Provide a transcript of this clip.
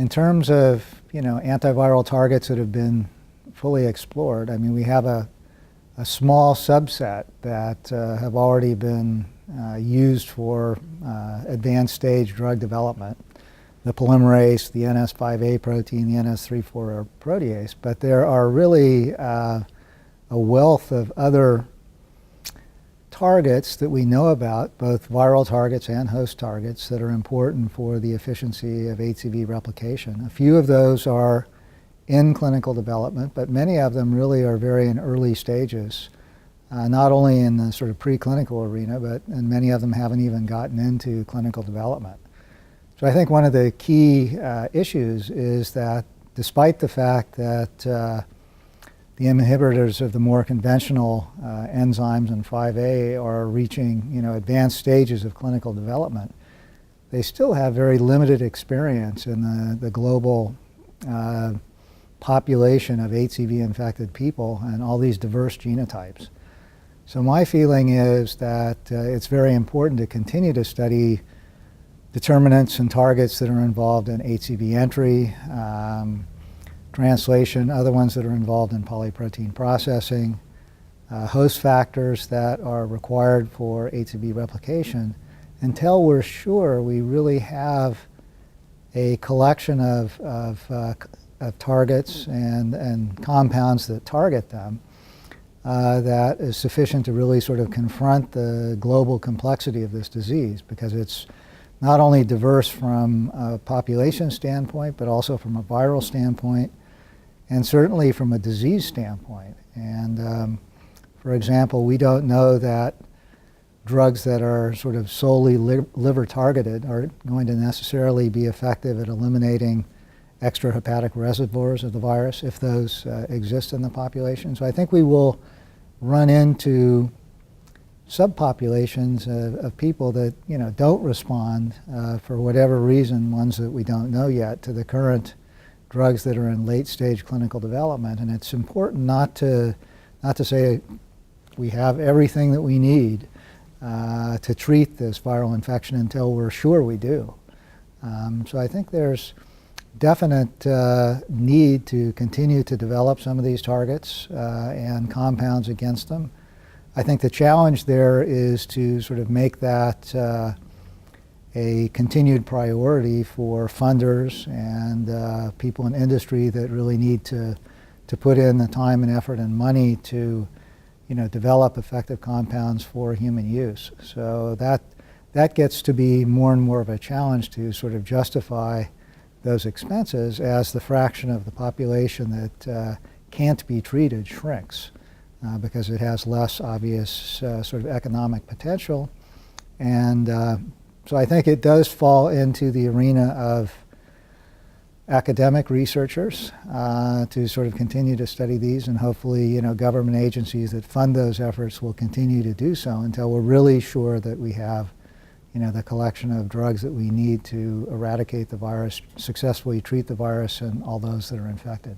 In terms of, antiviral targets that have been fully explored, I mean, we have a small subset that have already been used for advanced stage drug development. The polymerase, the NS5A protein, the NS3,4 protease, but there are really a wealth of other targets that we know about, both viral targets and host targets, that are important for the efficiency of HCV replication. A few of those are in clinical development, but many of them really are very in early stages, not only in the sort of preclinical arena, and many of them haven't even gotten into clinical development. So I think one of the key issues is that despite the fact that the inhibitors of the more conventional enzymes in 5A are reaching advanced stages of clinical development, they still have very limited experience in the global population of HCV-infected people and all these diverse genotypes. So my feeling is that it's very important to continue to study determinants and targets that are involved in HCV entry, translation, other ones that are involved in polyprotein processing, host factors that are required for HCV replication, until we're sure we really have a collection of targets and compounds that target them that is sufficient to really sort of confront the global complexity of this disease, because it's not only diverse from a population standpoint, but also from a viral standpoint, and certainly from a disease standpoint. And for example, we don't know that drugs that are sort of solely liver targeted are going to necessarily be effective at eliminating extrahepatic reservoirs of the virus if those exist in the population. So I think we will run into subpopulations of people that don't respond for whatever reason, ones that we don't know yet, to the current drugs that are in late stage clinical development. And it's important not to say we have everything that we need to treat this viral infection until we're sure we do. So I think there's definite need to continue to develop some of these targets and compounds against them. I think the challenge there is to sort of make that a continued priority for funders and people in industry that really need to put in the time and effort and money to develop effective compounds for human use. So that gets to be more and more of a challenge to sort of justify those expenses as the fraction of the population that can't be treated shrinks because it has less obvious sort of economic potential. And so I think it does fall into the arena of academic researchers to sort of continue to study these, and hopefully government agencies that fund those efforts will continue to do so until we're really sure that we have the collection of drugs that we need to eradicate the virus, successfully treat the virus and all those that are infected.